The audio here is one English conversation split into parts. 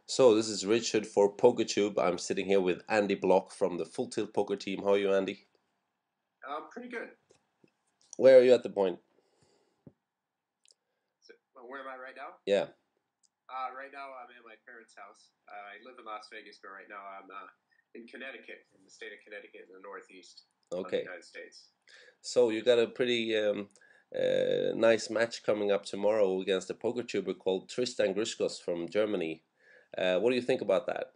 So this is Richard for PokerTube. I'm sitting here with Andy Bloch from the Full Tilt Poker team. How are you, Andy? Pretty good. Where are you at the point? So, where am I right now? Yeah. Right now I'm at my parents' house. I live in Las Vegas, but right now I'm in Connecticut, in the state of Connecticut in the northeast of the United States. So you got a pretty nice match coming up tomorrow against a PokerTuber called Tristan Gruszkos from Germany. What do you think about that?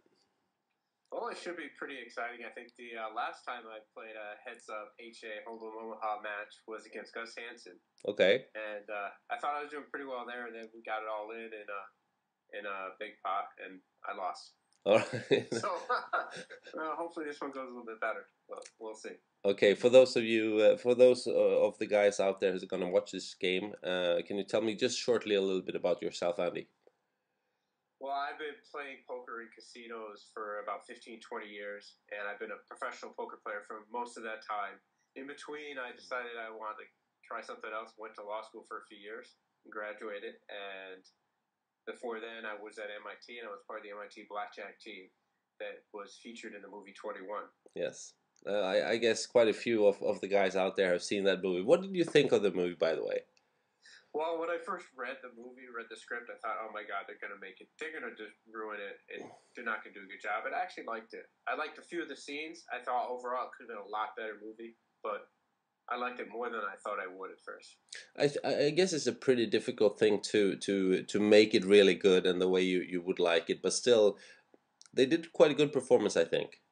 Well, it should be pretty exciting. I think the last time I played a heads-up HA Pot Limit Omaha match was against Gus Hansen. Okay. And I thought I was doing pretty well there, and then we got it all in a big pot, and I lost. All right. So hopefully this one goes a little bit better. But we'll see. Okay, for those of you, of the guys out there who's going to watch this game, can you tell me just shortly a little bit about yourself, Andy? Well, I've been playing poker in casinos for about 15, 20 years, and I've been a professional poker player for most of that time. In between, I decided I wanted to try something else, went to law school for a few years, and graduated, and before then I was at MIT, and I was part of the MIT blackjack team that was featured in the movie 21. Yes. I guess quite a few of the guys out there have seen that movie. What did you think of the movie, by the way? Well, when I first read the movie, read the script, I thought, oh my God, they're going to make it. They're going to just ruin it, and they're not going to do a good job. But I actually liked it. I liked a few of the scenes. I thought overall it could have been a lot better movie, but I liked it more than I thought I would at first. I guess it's a pretty difficult thing to make it really good and the way you would like it, but still, they did quite a good performance, I think.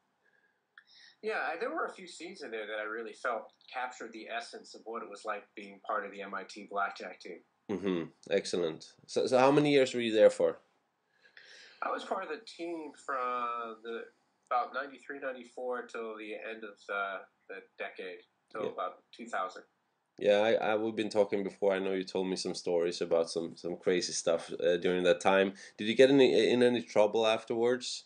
Yeah, there were a few scenes in there that I really felt captured the essence of what it was like being part of the MIT blackjack team. Mm-hmm. Excellent. So how many years were you there for? I was part of the team from about 93, 94 till the end of the decade, till about 2000. Yeah, we've been talking before. I know you told me some stories about some crazy stuff during that time. Did you get in any trouble afterwards?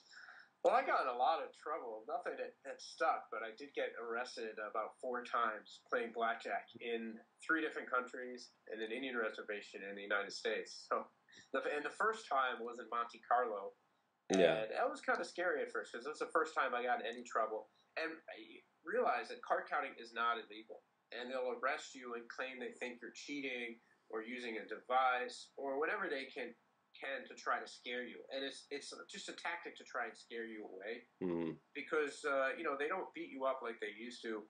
Well, I got in a lot of trouble. Nothing that stuck, but I did get arrested about 4 times playing blackjack in 3 different countries and an Indian reservation in the United States. So, and the first time was in Monte Carlo. And that was kind of scary at first because it was the first time I got in any trouble. And I realized that card counting is not illegal. And they'll arrest you and claim they think you're cheating or using a device or whatever they can to try to scare you, and it's just a tactic to try and scare you away, because they don't beat you up like they used to.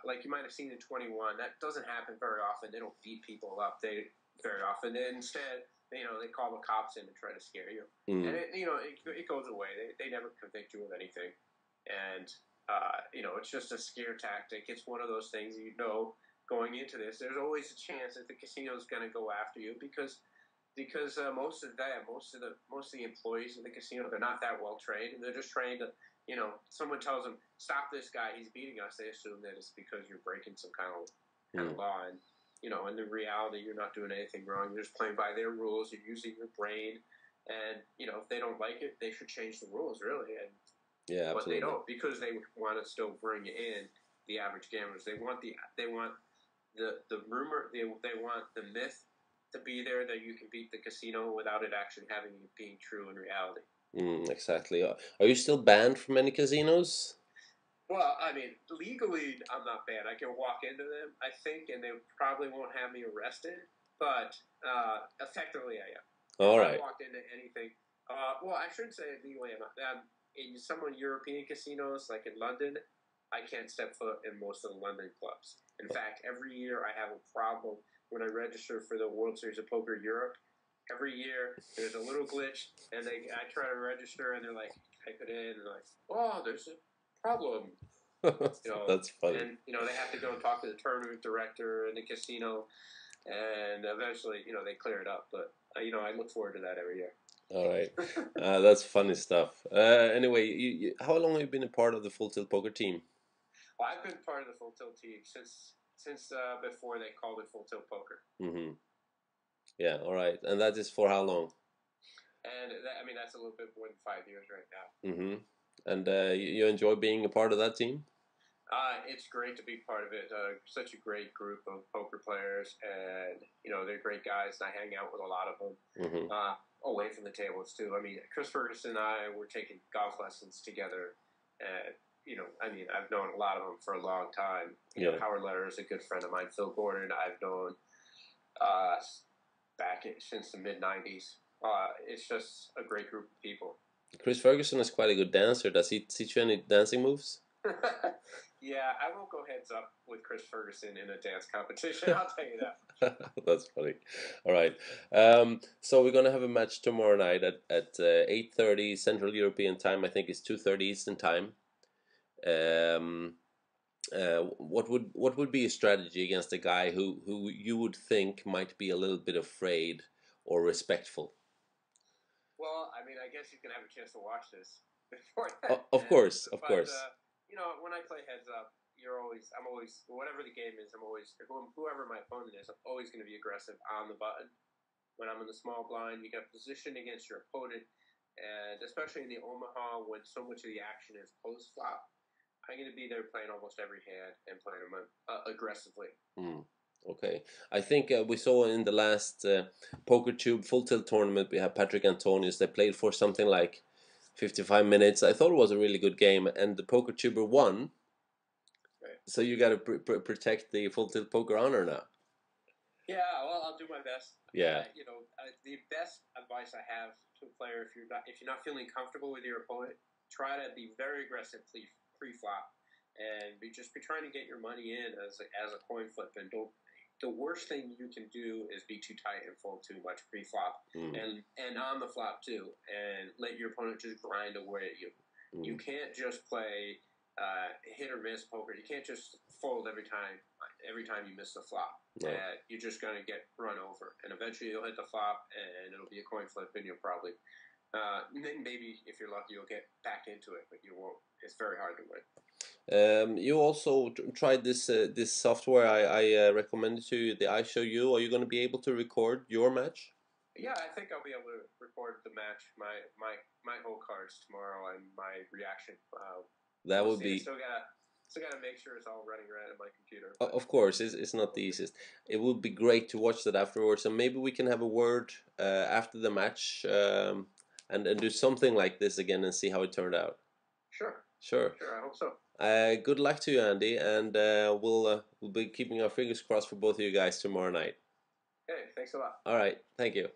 Like you might have seen in 21, that doesn't happen very often. They don't beat people up very often. Instead, they call the cops in to try to scare you, and it goes away. They never convict you of anything, and it's just a scare tactic. It's one of those things going into this. There's always a chance that the casino's going to go after you because most of the employees in the casino, they're not that well trained, and they're just trained to, someone tells them, stop this guy, he's beating us, they assume that it's because you're breaking some kind of law, and in the reality you're not doing anything wrong, you're just playing by their rules, you're using your brain, and if they don't like it, they should change the rules, really. And yeah, absolutely. But they don't, because they want to still bring in the average gamblers. They want the rumor, they want the myth to be there that you can beat the casino without it actually being true in reality. Exactly. Are you still banned from any casinos? Well, I mean, legally, I'm not banned. I can walk into them, I think, and they probably won't have me arrested. But effectively, I am. All right. I walked into anything. Well, I shouldn't say legally. I'm not. In some European casinos, like in London, I can't step foot in most of the London clubs. In fact, every year I have a problem when I register for the World Series of Poker Europe. Every year there's a little glitch, and I try to register, and they're like, type it in, and like, oh, there's a problem. That's funny. And they have to go and talk to the tournament director in the casino, and eventually, they clear it up. But I look forward to that every year. All right, that's funny stuff. Anyway, how long have you been a part of the Full Tilt Poker team? Well, I've been part of the Full Tilt team since before they called it Full Tilt Poker. Mm-hmm. Yeah, all right. And that is for how long? And that's a little bit more than 5 years right now. Mm-hmm. And you enjoy being a part of that team? It's great to be part of it. Such a great group of poker players, and they're great guys, and I hang out with a lot of them. Mm-hmm. away from the tables too. I mean, Chris Ferguson and I were taking golf lessons together. I mean, I've known a lot of them for a long time. You know, Howard Lehrer is a good friend of mine. Phil Gordon, I've known since the mid '90s. It's just a great group of people. Chris Ferguson is quite a good dancer. Does he teach you any dancing moves? Yeah, I won't go heads up with Chris Ferguson in a dance competition. I'll tell you that. That's funny. All right. So we're gonna have a match tomorrow night at 8:30 Central European time. I think it's 2:30 Eastern time. What would be a strategy against a guy who you would think might be a little bit afraid or respectful? Well, I mean, I guess you can have a chance to watch this before that. Of course. You know, when I play heads up, I'm always, whatever the game is, whoever my opponent is, I'm always going to be aggressive on the button. When I'm in the small blind, you got positioned against your opponent, and especially in the Omaha, when so much of the action is post flop, I'm going to be there playing almost every hand and playing them aggressively. Okay, I think we saw in the last PokerTube Full Tilt tournament we had Patrick Antonius. They played for something like 55 minutes. I thought it was a really good game, and the PokerTuber won. Right. So you got to protect the Full Tilt Poker honor now. Yeah, well, I'll do my best. Yeah, the best advice I have to a player, if you're not feeling comfortable with your opponent, try to be very aggressive pre-flop, and be trying to get your money in as a coin flip, and don't. The worst thing you can do is be too tight and fold too much pre-flop, and on the flop too, and let your opponent just grind away at you. You can't just play hit or miss poker. You can't just fold every time you miss the flop. No. You're just going to get run over, and eventually you'll hit the flop, and it'll be a coin flip, and you'll probably then maybe if you're lucky you'll get back into it, but you won't. It's very hard to win. You also tried this software I recommended to you, the iShowU. Are you going to be able to record your match? Yeah, I think I'll be able to record the match, my whole cards tomorrow, and my reaction. That would be. Still gotta make sure it's all running right on my computer. Of course, it's not the easiest. It would be great to watch that afterwards, and maybe we can have a word after the match, and do something like this again and see how it turned out. Sure, I hope so. Good luck to you, Andy, and we'll be keeping our fingers crossed for both of you guys tomorrow night. Okay, thanks a lot. All right, thank you.